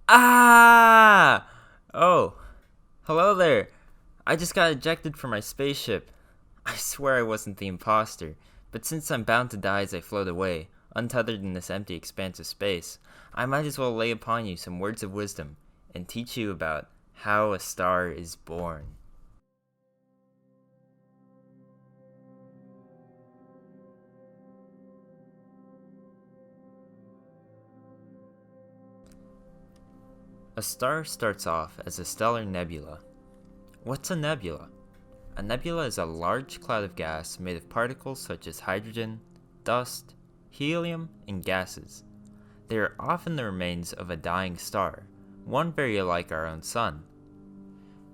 Ah! Oh, hello there. I just got ejected from my spaceship. I swear I wasn't the imposter, but since I'm bound to die as I float away, untethered in this empty expanse of space, I might as well lay upon you some words of wisdom and teach you about how a star is born. A star starts off as a stellar nebula. What's a nebula? A nebula is a large cloud of gas made of particles such as hydrogen, dust, helium, and gases. They are often the remains of a dying star, one very like our own Sun.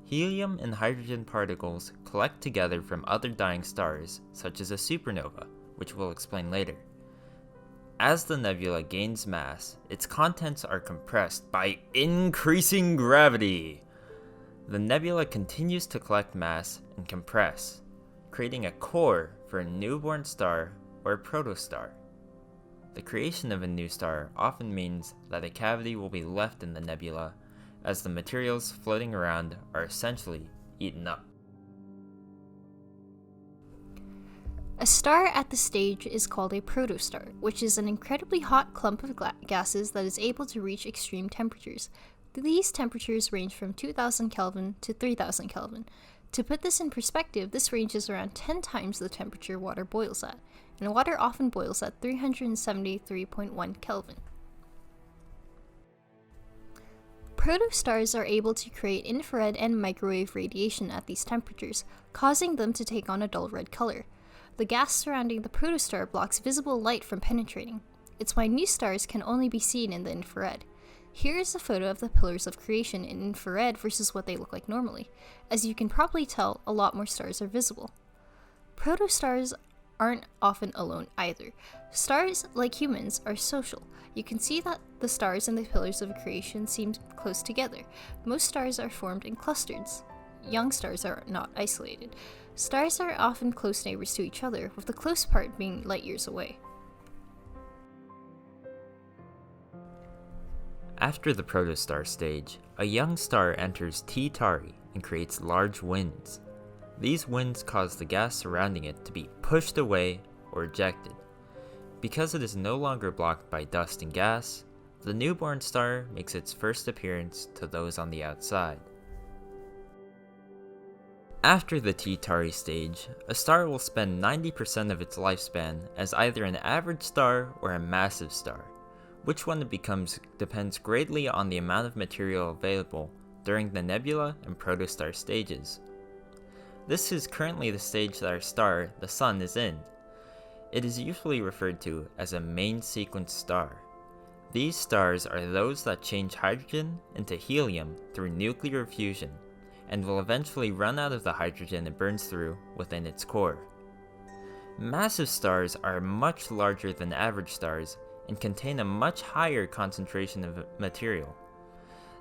Helium and hydrogen particles collect together from other dying stars, such as a supernova, which we'll explain later. As the nebula gains mass, its contents are compressed by increasing gravity. The nebula continues to collect mass and compress, creating a core for a newborn star or a protostar. The creation of a new star often means that a cavity will be left in the nebula, as the materials floating around are essentially eaten up. A star at this stage is called a protostar, which is an incredibly hot clump of gases that is able to reach extreme temperatures. These temperatures range from 2000 Kelvin to 3000 Kelvin. To put this in perspective, this range is around 10 times the temperature water boils at, and water often boils at 373.1 Kelvin. Protostars are able to create infrared and microwave radiation at these temperatures, causing them to take on a dull red color. The gas surrounding the protostar blocks visible light from penetrating. It's why new stars can only be seen in the infrared. Here is a photo of the pillars of creation in infrared versus what they look like normally. As you can probably tell, a lot more stars are visible. Protostars aren't often alone either. Stars, like humans, are social. You can see that the stars and the pillars of creation seem close together. Most stars are formed in clusters. Young stars are not isolated. Stars are often close neighbors to each other, with the close part being light years away. After the protostar stage, a young star enters T Tauri and creates large winds. These winds cause the gas surrounding it to be pushed away or ejected. Because it is no longer blocked by dust and gas, the newborn star makes its first appearance to those on the outside. After the T Tauri stage, a star will spend 90% of its lifespan as either an average star or a massive star. Which one it becomes depends greatly on the amount of material available during the nebula and protostar stages. This is currently the stage that our star, the Sun, is in. It is usually referred to as a main sequence star. These stars are those that change hydrogen into helium through nuclear fusion, and will eventually run out of the hydrogen it burns through within its core. Massive stars are much larger than average stars and contain a much higher concentration of material.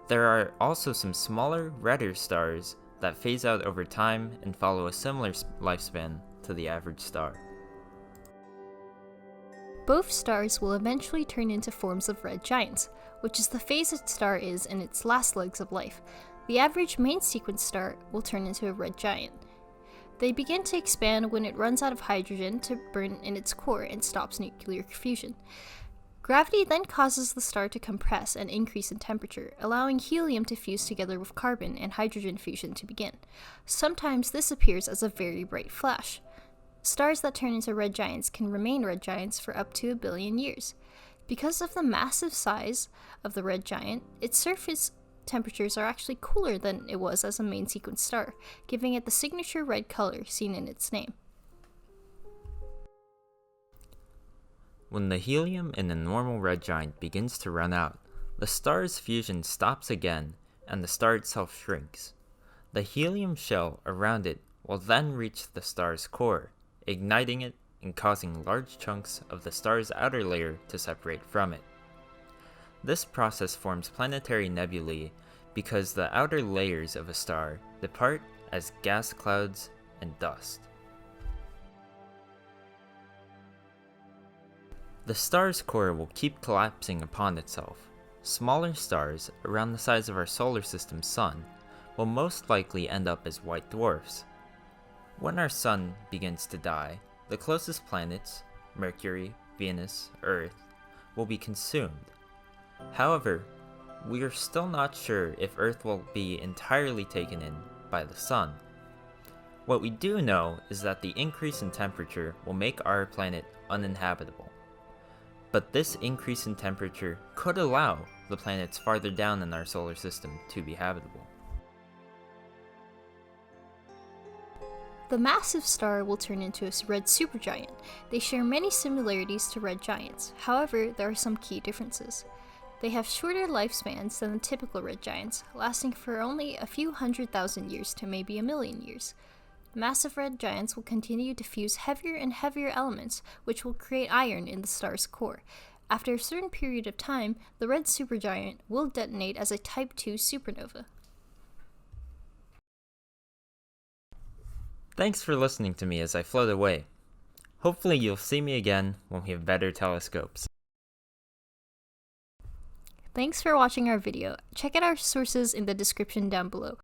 There are also some smaller, redder stars that phase out over time and follow a similar lifespan to the average star. Both stars will eventually turn into forms of red giants, which is the phase a star is in its last legs of life. The average main sequence star will turn into a red giant. They begin to expand when it runs out of hydrogen to burn in its core and stops nuclear fusion. Gravity then causes the star to compress and increase in temperature, allowing helium to fuse together with carbon and hydrogen fusion to begin. Sometimes this appears as a very bright flash. Stars that turn into red giants can remain red giants for up to 1 billion years. Because of the massive size of the red giant, its surface temperatures are actually cooler than it was as a main sequence star, giving it the signature red color seen in its name. When the helium in a normal red giant begins to run out, the star's fusion stops again and the star itself shrinks. The helium shell around it will then reach the star's core, igniting it and causing large chunks of the star's outer layer to separate from it. This process forms planetary nebulae because the outer layers of a star depart as gas clouds and dust. The star's core will keep collapsing upon itself, Smaller stars around the size of our solar system's sun will most likely end up as white dwarfs. When our sun begins to die, the closest planets, Mercury, Venus, Earth, will be consumed. However, we are still not sure if Earth will be entirely taken in by the sun. What we do know is that the increase in temperature will make our planet uninhabitable. But this increase in temperature could allow the planets farther down in our solar system to be habitable. The massive star will turn into a red supergiant. They share many similarities to red giants, however, there are some key differences. They have shorter lifespans than the typical red giants, lasting for only a few 100,000 years to maybe a million years. Massive red giants will continue to fuse heavier and heavier elements, which will create iron in the star's core. After a certain period of time, the red supergiant will detonate as a Type II supernova. Thanks for listening to me as I float away. Hopefully you'll see me again when we have better telescopes. Thanks for watching our video. Check out our sources in the description down below.